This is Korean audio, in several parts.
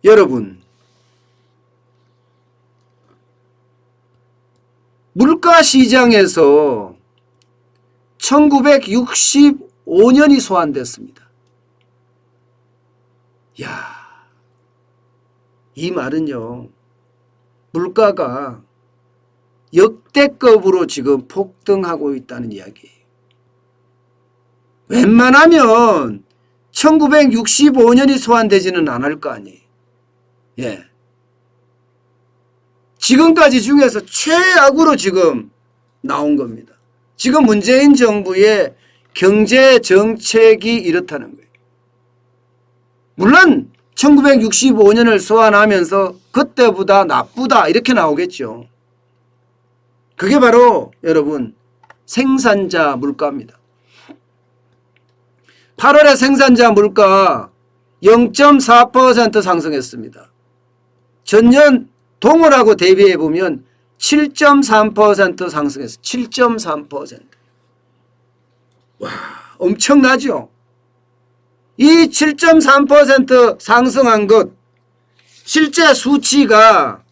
여러분, 물가시장에서 1965년이 소환됐습니다. 야, 이 말은요, 물가가 역대급으로 지금 폭등하고 있다는 이야기예요. 웬만하면 1965년이 소환되지는 않을 거 아니에요. 예. 지금까지 중에서 최악으로 지금 나온 겁니다. 지금 문재인 정부의 경제 정책이 이렇다는 거예요. 물론 1965년을 소환하면서 그때보다 나쁘다 이렇게 나오겠죠. 그게 바로 여러분 생산자 물가입니다. 8월에 생산자 물가 0.4% 상승했습니다. 전년 동월하고 대비해 보면 7.3% 상승했어요. 7.3%. 와, 엄청나죠? 이 7.3% 상승한 것 실제 수치가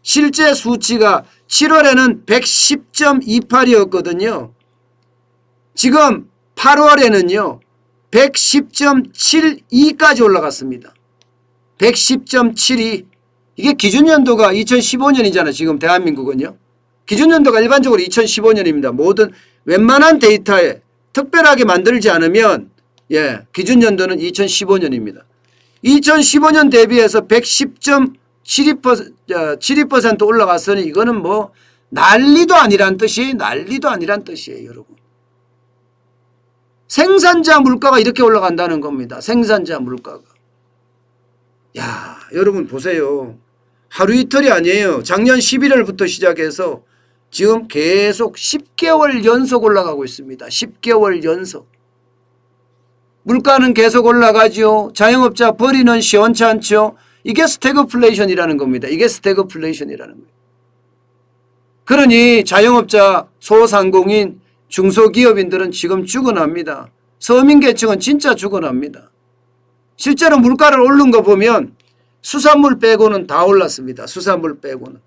7월에는 110.28이었거든요. 지금 8월에는요. 110.72까지 올라갔습니다. 110.72. 이게 기준연도가 2015년이잖아요. 지금 대한민국은요. 기준연도가 일반적으로 2015년입니다. 모든 웬만한 데이터에 특별하게 만들지 않으면 기준연도는 2015년입니다. 2015년 대비해서 110.72% 올라갔으니 이거는 뭐 난리도 아니란 뜻이에요. 여러분. 생산자 물가가 이렇게 올라간다는 겁니다. 생산자 물가가. 야, 여러분 보세요. 하루 이틀이 아니에요. 작년 11월부터 시작해서 지금 계속 10개월 연속 올라가고 있습니다. 10개월 연속. 물가는 계속 올라가죠. 자영업자 벌이는 시원찮죠. 이게 스태그플레이션이라는 겁니다. 그러니 자영업자, 소상공인, 중소기업인들은 지금 죽어납니다. 서민계층은 진짜 죽어납니다. 실제로 물가를 오른 거 보면 수산물 빼고는 다 올랐습니다. 수산물 빼고는.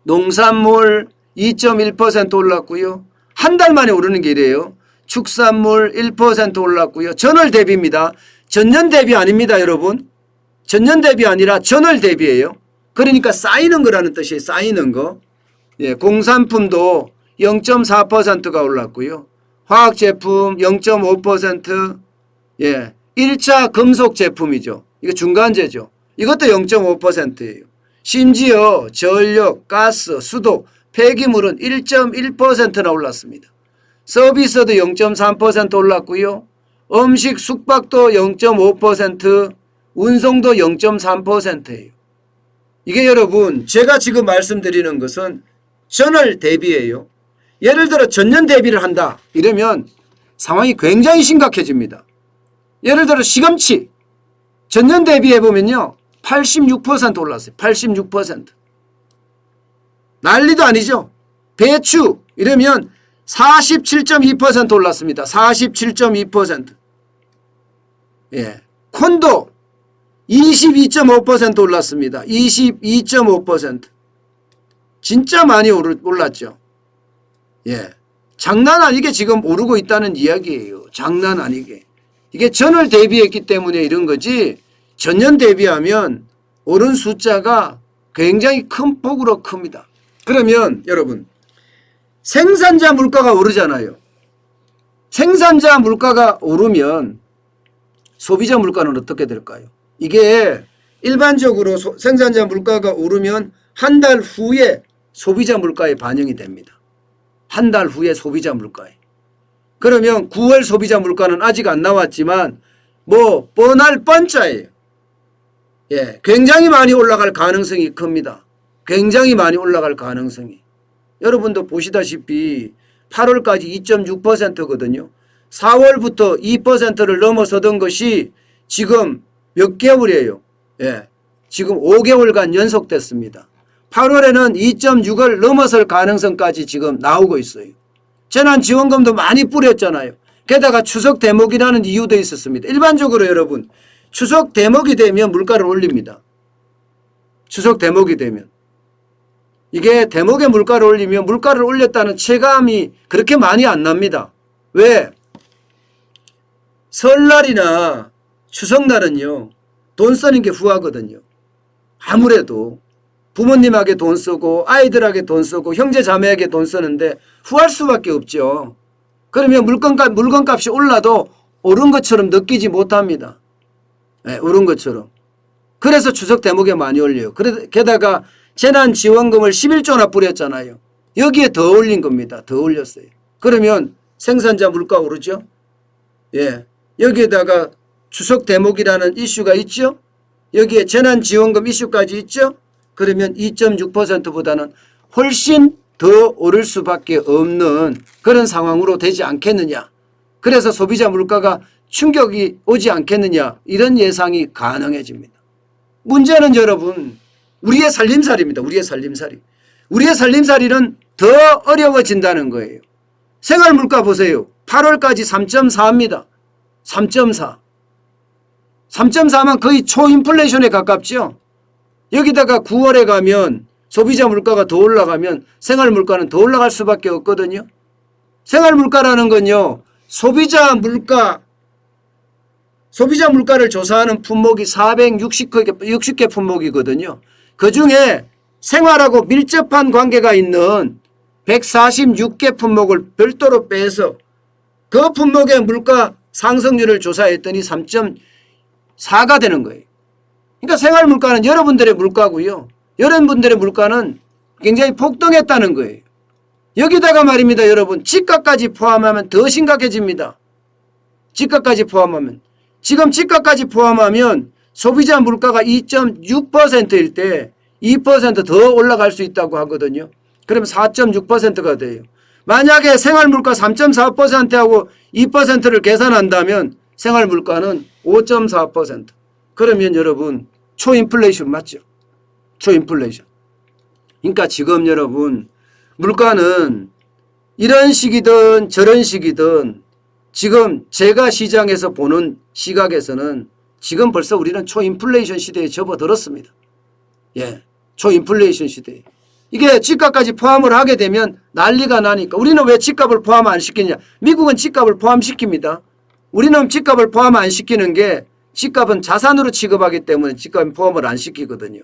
농산물 2.1% 올랐고요. 한 달 만에 오르는 게 이래요. 축산물 1% 올랐고요. 전월 대비입니다. 전년 대비 아닙니다, 여러분. 전년 대비 아니라 전월 대비예요. 그러니까 쌓이는 거라는 뜻이에요. 쌓이는 거. 공산품도 0.4%가 올랐고요. 화학제품 0.5%. 1차 금속 제품이죠. 이거 중간재죠. 이것도 0.5%예요. 심지어 전력, 가스, 수도, 폐기물은 1.1%나 올랐습니다. 서비스도 0.3% 올랐고요. 음식, 숙박도 0.5%, 운송도 0.3%예요. 이게 여러분 제가 지금 말씀드리는 것은 전월 대비예요. 예를 들어 전년 대비를 한다 이러면 상황이 굉장히 심각해집니다. 예를 들어 시금치 전년 대비해 보면요 86% 올랐어요. 86%. 난리도 아니죠. 배추 이러면 47.2% 올랐습니다. 47.2%. 콘도 22.5% 올랐습니다. 22.5%. 진짜 많이 올랐죠. 장난 아니게 지금 오르고 있다는 이야기예요. 장난 아니게. 이게 전월 대비했기 때문에 이런 거지 전년 대비하면 오른 숫자가 굉장히 큰 폭으로 큽니다. 그러면 여러분 생산자 물가가 오르잖아요. 생산자 물가가 오르면 소비자 물가는 어떻게 될까요? 이게 일반적으로 생산자 물가가 오르면 한 달 후에 소비자 물가에 반영이 됩니다. 한 달 후에 소비자 물가에. 그러면 9월 소비자 물가는 아직 안 나왔지만 뭐 뻔할 뻔짜예요. 굉장히 많이 올라갈 가능성이 큽니다. 굉장히 많이 올라갈 가능성이. 여러분도 보시다시피 8월까지 2.6%거든요. 4월부터 2%를 넘어서던 것이 지금 몇 개월이에요. 지금 5개월간 연속됐습니다. 8월에는 2.6을 넘어설 가능성까지 지금 나오고 있어요. 재난지원금도 많이 뿌렸잖아요. 게다가 추석 대목이라는 이유도 있었습니다. 일반적으로 여러분 추석 대목이 되면 물가를 올립니다. 추석 대목이 되면. 이게 대목에 물가를 올리면 물가를 올렸다는 체감이 그렇게 많이 안 납니다. 왜? 설날이나 추석날은요, 돈 쓰는 게 후하거든요. 아무래도 부모님에게 돈 쓰고 아이들에게 돈 쓰고 형제 자매에게 돈 쓰는데 후할 수밖에 없죠. 그러면 물건값이 올라도 오른 것처럼 느끼지 못합니다. 네, 오른 것처럼. 그래서 추석 대목에 많이 올려요. 게다가 재난지원금을 11조나 뿌렸잖아요. 여기에 더 올린 겁니다. 더 올렸어요. 그러면 생산자 물가 오르죠. 예, 여기에다가 추석 대목이라는 이슈가 있죠. 여기에 재난지원금 이슈까지 있죠. 그러면 2.6%보다는 훨씬 더 오를 수밖에 없는 그런 상황으로 되지 않겠느냐. 그래서 소비자 물가가 충격이 오지 않겠느냐. 이런 예상이 가능해집니다. 문제는 여러분, 우리의 살림살이입니다. 우리의 살림살이. 우리의 살림살이는 더 어려워진다는 거예요. 생활물가 보세요. 8월까지 3.4입니다. 3.4. 3.4면 거의 초인플레이션에 가깝죠. 여기다가 9월에 가면 소비자 물가가 더 올라가면 생활 물가는 더 올라갈 수밖에 없거든요. 생활 물가라는 건요, 소비자 물가를 조사하는 품목이 460개 품목이거든요. 그 중에 생활하고 밀접한 관계가 있는 146개 품목을 별도로 빼서 그 품목의 물가 상승률을 조사했더니 3.4가 되는 거예요. 그러니까 생활 물가는 여러분들의 물가고요. 여러분들의 물가는 굉장히 폭등했다는 거예요. 여기다가 말입니다, 여러분. 집값까지 포함하면 더 심각해집니다. 집값까지 포함하면. 지금 집값까지 포함하면 소비자 물가가 2.6%일 때 2% 더 올라갈 수 있다고 하거든요. 그럼 4.6%가 돼요. 만약에 생활 물가 3.4%하고 2%를 계산한다면 생활 물가는 5.4%. 그러면 여러분 초인플레이션 맞죠? 초인플레이션. 그러니까 지금 여러분 물가는 이런 식이든 저런 식이든 지금 제가 시장에서 보는 시각에서는 지금 벌써 우리는 초인플레이션 시대에 접어들었습니다. 예, 초인플레이션 시대에. 이게 집값까지 포함을 하게 되면 난리가 나니까 우리는 왜 집값을 포함 안 시키냐. 미국은 집값을 포함시킵니다. 우리는 집값을 포함 안 시키는 게 집값은 자산으로 취급하기 때문에 집값은 포함을 안 시키거든요.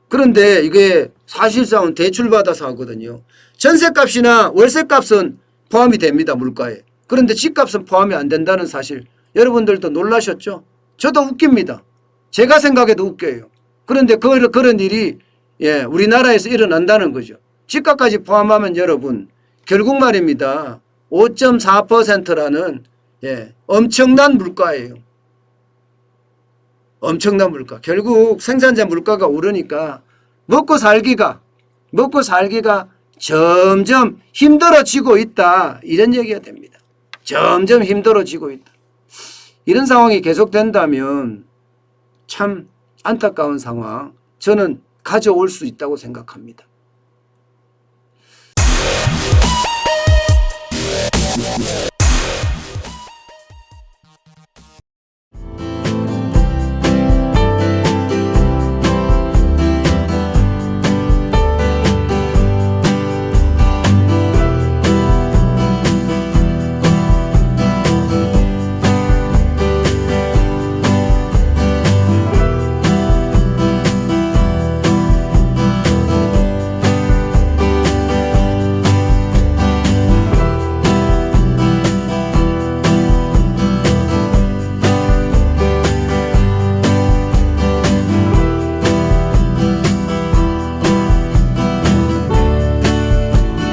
그런데 이게 사실상은 대출받아서 하거든요. 전세값이나 월세값은 포함이 됩니다. 물가에. 그런데 집값은 포함이 안 된다는 사실 여러분들도 놀라셨죠? 저도 웃깁니다. 제가 생각해도 웃겨요. 그런데 그런 일이 우리나라에서 일어난다는 거죠. 집값까지 포함하면 여러분 결국 말입니다. 5.4%라는 엄청난 물가예요. 엄청난 물가. 결국 생산자 물가가 오르니까 먹고 살기가 점점 힘들어지고 있다. 이런 얘기가 됩니다. 점점 힘들어지고 있다. 이런 상황이 계속된다면 참 안타까운 상황 저는 가져올 수 있다고 생각합니다.